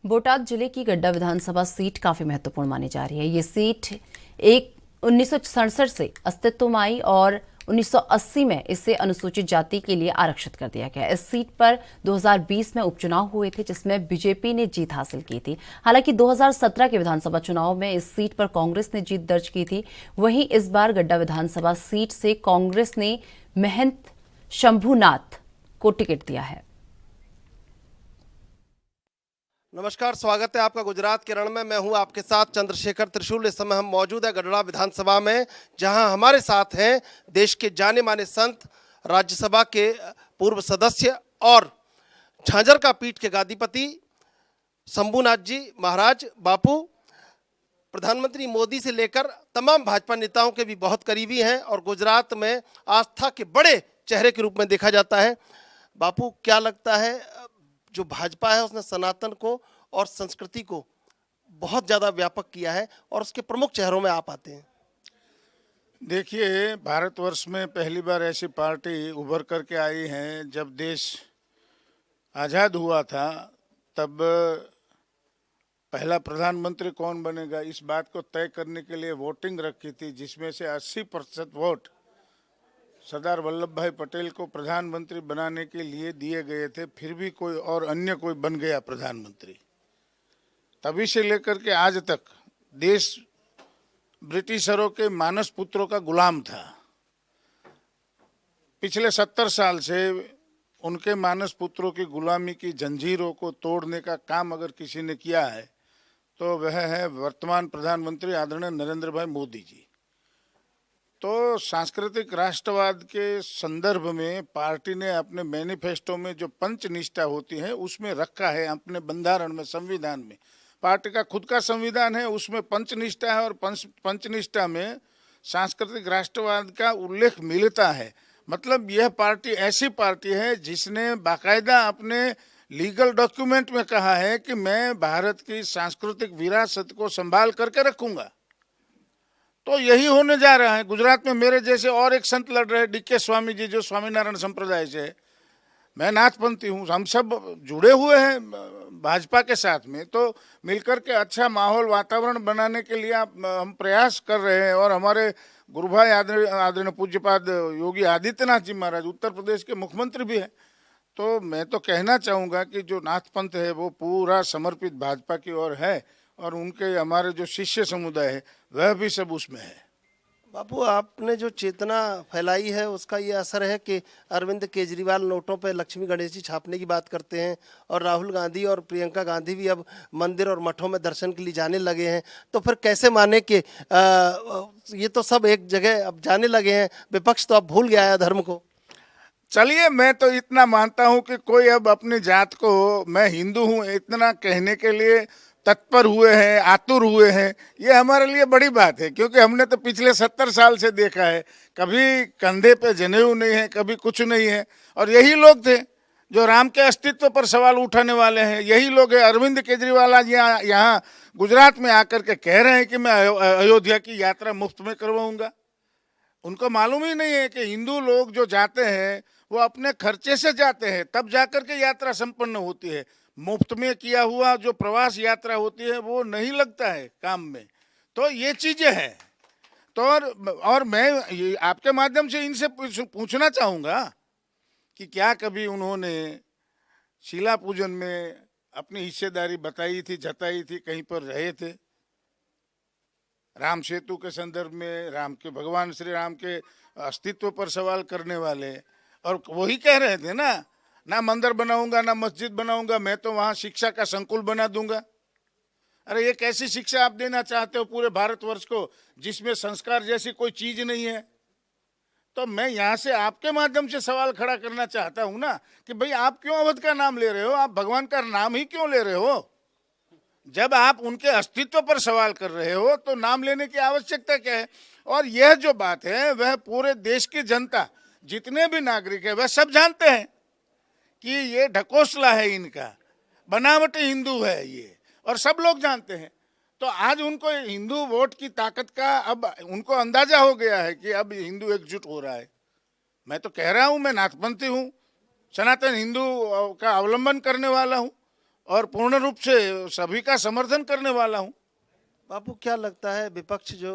बोटाद जिले की गड्डा विधानसभा सीट काफी महत्वपूर्ण मानी जा रही है। ये सीट 1967 से अस्तित्व में आई और 1980 में इसे अनुसूचित जाति के लिए आरक्षित कर दिया गया। इस सीट पर 2020 में उपचुनाव हुए थे, जिसमें बीजेपी ने जीत हासिल की थी। हालांकि 2017 के विधानसभा चुनाव में इस सीट पर कांग्रेस ने जीत दर्ज की थी। वहीं इस बार गड्डा विधानसभा सीट से कांग्रेस ने महंत शंभुनाथ को टिकट दिया है। नमस्कार, स्वागत है आपका गुजरात के रण में। मैं हूं आपके साथ चंद्रशेखर त्रिशूल। इस समय हम मौजूद है गढ़ड़ा विधानसभा में, जहां हमारे साथ हैं देश के जाने माने संत, राज्यसभा के पूर्व सदस्य और झांझर का पीठ के गादीपति शंभुनाथ जी महाराज बापू। प्रधानमंत्री मोदी से लेकर तमाम भाजपा नेताओं के भी बहुत करीबी हैं और गुजरात में आस्था के बड़े चेहरे के रूप में देखा जाता है। बापू, क्या लगता है, जो भाजपा है उसने सनातन को और संस्कृति को बहुत ज़्यादा व्यापक किया है और उसके प्रमुख चेहरों में आप आते हैं? देखिए, भारतवर्ष में पहली बार ऐसी पार्टी उभर करके आई है। जब देश आज़ाद हुआ था तब पहला प्रधानमंत्री कौन बनेगा इस बात को तय करने के लिए वोटिंग रखी थी, जिसमें से 80% वोट सरदार वल्लभ भाई पटेल को प्रधानमंत्री बनाने के लिए दिए गए थे। फिर भी कोई और अन्य कोई बन गया प्रधानमंत्री। तभी से लेकर के आज तक देश ब्रिटिशरों के मानस पुत्रों का गुलाम था। पिछले 70 साल से उनके मानस पुत्रों की गुलामी की जंजीरों को तोड़ने का काम अगर किसी ने किया है तो वह है वर्तमान प्रधानमंत्री आदरणीय नरेंद्र भाई मोदी जी। तो सांस्कृतिक राष्ट्रवाद के संदर्भ में पार्टी ने अपने मैनिफेस्टो में जो पंचनिष्ठा होती है उसमें रखा है, अपने बंधारण में, संविधान में। पार्टी का खुद का संविधान है, उसमें पंचनिष्ठा है और पंचनिष्ठा में सांस्कृतिक राष्ट्रवाद का उल्लेख मिलता है। मतलब यह पार्टी ऐसी पार्टी है जिसने बाकायदा अपने लीगल डॉक्यूमेंट में कहा है कि मैं भारत की सांस्कृतिक विरासत को संभाल करके रखूंगा। तो यही होने जा रहा है। गुजरात में मेरे जैसे और एक संत लड़ रहे हैं, डीके स्वामी जी, जो स्वामीनारायण संप्रदाय से है। मैं नाथपंथी हूँ, हम सब जुड़े हुए हैं भाजपा के साथ में। तो मिलकर के अच्छा माहौल, वातावरण बनाने के लिए हम प्रयास कर रहे हैं। और हमारे गुरु भाई आदरणीय पूज्यपाद योगी आदित्यनाथ जी महाराज उत्तर प्रदेश के मुख्यमंत्री भी हैं। तो मैं तो कहना चाहूँगा कि जो नाथपंथ है वो पूरा समर्पित भाजपा की ओर है और उनके हमारे जो शिष्य समुदाय है वह भी सब उसमें है। बापू, आपने जो चेतना फैलाई है उसका ये असर है कि अरविंद केजरीवाल नोटों पर लक्ष्मी गणेश जी छापने की बात करते हैं और राहुल गांधी और प्रियंका गांधी भी अब मंदिर और मठों में दर्शन के लिए जाने लगे हैं। तो फिर कैसे माने कि ये तो सब एक जगह अब जाने लगे हैं, विपक्ष तो अब भूल गया है धर्म को? चलिए, मैं तो इतना मानता हूँ कि कोई अब अपनी जात को मैं हिंदू हूँ इतना कहने के लिए तत्पर हुए हैं, आतुर हुए हैं, ये हमारे लिए बड़ी बात है। क्योंकि हमने तो पिछले 70 साल से देखा है, कभी कंधे पे जनेऊ नहीं है, कभी कुछ नहीं है। और यही लोग थे जो राम के अस्तित्व पर सवाल उठाने वाले हैं। यही लोग हैं। अरविंद केजरीवाल आज यहाँ गुजरात में आकर के कह रहे हैं कि मैं अयोध्या की यात्रा मुफ्त में करवाऊंगा। उनको मालूम ही नहीं है कि हिंदू लोग जो जाते हैं वो अपने खर्चे से जाते हैं, तब जाकर के यात्रा संपन्न होती है। मुफ्त में किया हुआ जो प्रवास यात्रा होती है वो नहीं लगता है काम में। तो ये चीजें हैं। तो और मैं आपके माध्यम से इनसे पूछना चाहूँगा कि क्या कभी उन्होंने शिला पूजन में अपनी हिस्सेदारी बताई थी, जताई थी, कहीं पर रहे थे? राम सेतु के संदर्भ में राम के, भगवान श्री राम के अस्तित्व पर सवाल करने वाले, और वही कह रहे थे ना मंदिर बनाऊंगा, ना मस्जिद बनाऊंगा, मैं तो वहाँ शिक्षा का संकुल बना दूंगा। अरे ये कैसी शिक्षा आप देना चाहते हो पूरे भारतवर्ष को, जिसमें संस्कार जैसी कोई चीज नहीं है? तो मैं यहाँ से आपके माध्यम से सवाल खड़ा करना चाहता हूँ ना कि भाई आप क्यों अवध का नाम ले रहे हो? आप भगवान का नाम ही क्यों ले रहे हो? जब आप उनके अस्तित्व पर सवाल कर रहे हो तो नाम लेने की आवश्यकता क्या है? और यह जो बात है वह पूरे देश की जनता, जितने भी नागरिक है, वह सब जानते हैं कि ये ढकोसला है इनका, बनावटी हिंदू है ये, और सब लोग जानते हैं। तो आज उनको हिंदू वोट की ताकत का अब उनको अंदाजा हो गया है कि अब हिंदू एकजुट हो रहा है। मैं तो कह रहा हूँ, मैं नाथपंथी हूँ, सनातन हिंदू का अवलंबन करने वाला हूँ। और पूर्ण रूप से सभी का समर्थन करने वाला हूँ। बापू, क्या लगता है विपक्ष जो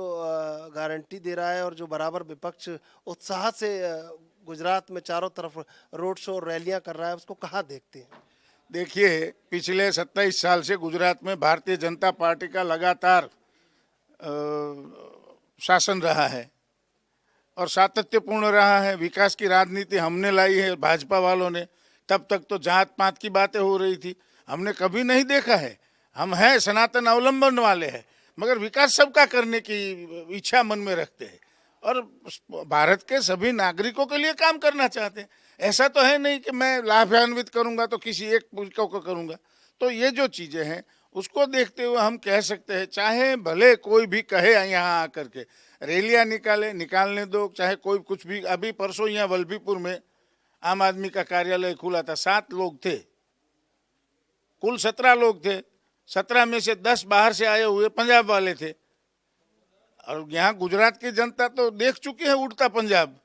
गारंटी दे रहा है और जो बराबर विपक्ष उत्साह से गुजरात में चारों तरफ रोड शो रैलियां कर रहा है, उसको कहाँ देखते हैं? देखिए, पिछले 27 साल से गुजरात में भारतीय जनता पार्टी का लगातार शासन रहा है और सातत्यपूर्ण रहा है। विकास की राजनीति हमने लाई है, भाजपा वालों ने। तब तक तो जात पात की बातें हो रही थी, हमने कभी नहीं देखा है। हम हैं सनातन अवलंबन वाले हैं, मगर विकास सबका करने की इच्छा मन में रखते हैं और भारत के सभी नागरिकों के लिए काम करना चाहते हैं। ऐसा तो है नहीं कि मैं लाभान्वित करूंगा तो किसी एक को करूंगा। तो ये जो चीजें हैं उसको देखते हुए हम कह सकते हैं, चाहे भले कोई भी कहे यहाँ आकर के रैलियां निकालने दो, चाहे कोई कुछ भी। अभी परसों यहाँ वल्लभीपुर में आम आदमी का कार्यालय खुला था, 7 लोग थे, कुल 17 लोग थे। 17 में से 10 बाहर से आए हुए पंजाब वाले थे। और यहाँ गुजरात की जनता तो देख चुकी है उड़ता पंजाब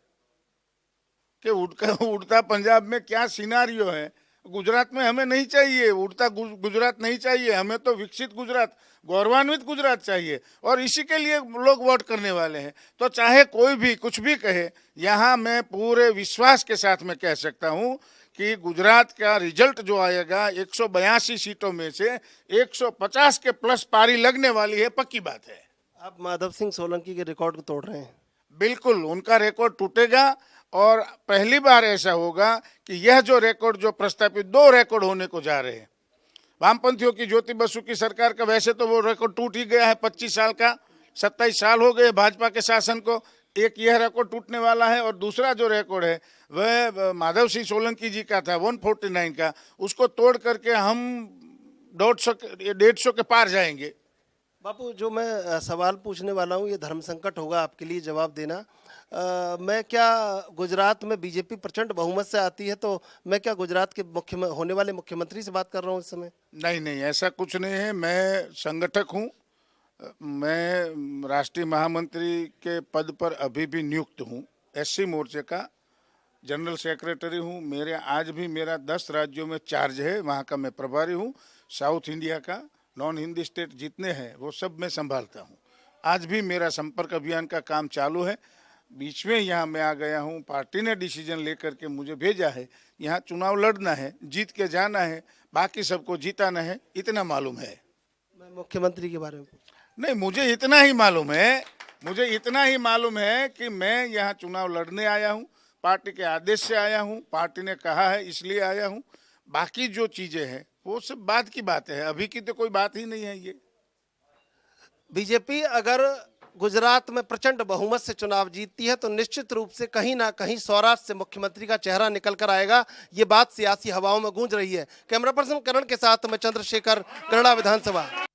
कि उड़ता पंजाब में क्या सिनारियो है। गुजरात में हमें नहीं चाहिए उड़ता गुजरात, नहीं चाहिए हमें तो विकसित गुजरात, गौरवान्वित गुजरात चाहिए और इसी के लिए लोग वोट करने वाले हैं। तो चाहे कोई भी कुछ भी कहे, यहाँ मैं पूरे विश्वास के साथ में कह सकता हूँ कि गुजरात का रिजल्ट जो आएगा 182 सीटों में से 150 के प्लस पारी लगने वाली है, पक्की बात है। आप माधव सिंह सोलंकी के रिकॉर्ड को तोड़ रहे हैं। बिल्कुल, उनका रिकॉर्ड टूटेगा और पहली बार ऐसा होगा कि यह जो रिकॉर्ड जो प्रस्तापित 2 रिकॉर्ड होने को जा रहे हैं। वामपंथियों की ज्योति बसु की सरकार का वैसे तो वो रिकॉर्ड टूट ही गया है, 25 साल का, 27 साल हो गए भाजपा के शासन को। एक यह रिकॉर्ड टूटने वाला है और दूसरा जो रिकॉर्ड है वह माधव सिंह सोलंकी जी का था 149 का, उसको तोड़ करके हम 150 के पार जाएंगे। बापू, जो मैं सवाल पूछने वाला हूँ ये धर्म संकट होगा आपके लिए जवाब देना। मैं क्या गुजरात में बीजेपी प्रचंड बहुमत से आती है, तो मैं क्या गुजरात के होने वाले मुख्यमंत्री से बात कर रहा हूँ इस समय? नहीं, ऐसा कुछ नहीं है। मैं संगठक हूँ, मैं राष्ट्रीय महामंत्री के पद पर अभी भी नियुक्त हूँ, SC मोर्चे का जनरल सेक्रेटरी हूँ। मेरे आज भी मेरा 10 राज्यों में चार्ज है, वहाँ का मैं प्रभारी हूँ। साउथ इंडिया का नॉन हिंदी स्टेट जितने हैं वो सब मैं संभालता हूँ। आज भी मेरा संपर्क अभियान का काम चालू है। बीच में यहाँ मैं आ गया हूँ, पार्टी ने डिसीजन लेकर के मुझे भेजा है। यहाँ चुनाव लड़ना है, जीत के जाना है, बाकी सबको जीताना है, इतना मालूम है। मैं मुख्यमंत्री के बारे में नहीं, मुझे इतना ही मालूम है कि मैं यहाँ चुनाव लड़ने आया हूँ, पार्टी के आदेश से आया हूँ, पार्टी ने कहा है इसलिए आया हूँ। बाकी जो चीजें हैं वो सब बाद की बात है, अभी की तो कोई बात ही नहीं है। ये बीजेपी अगर गुजरात में प्रचंड बहुमत से चुनाव जीतती है तो निश्चित रूप से कहीं ना कहीं सौराष्ट्र से मुख्यमंत्री का चेहरा निकल कर आएगा। ये बात सियासी हवाओं में गूंज रही है। कैमरा पर्सन करण के साथ मैं चंद्रशेखर, गढ़ड़ा विधानसभा।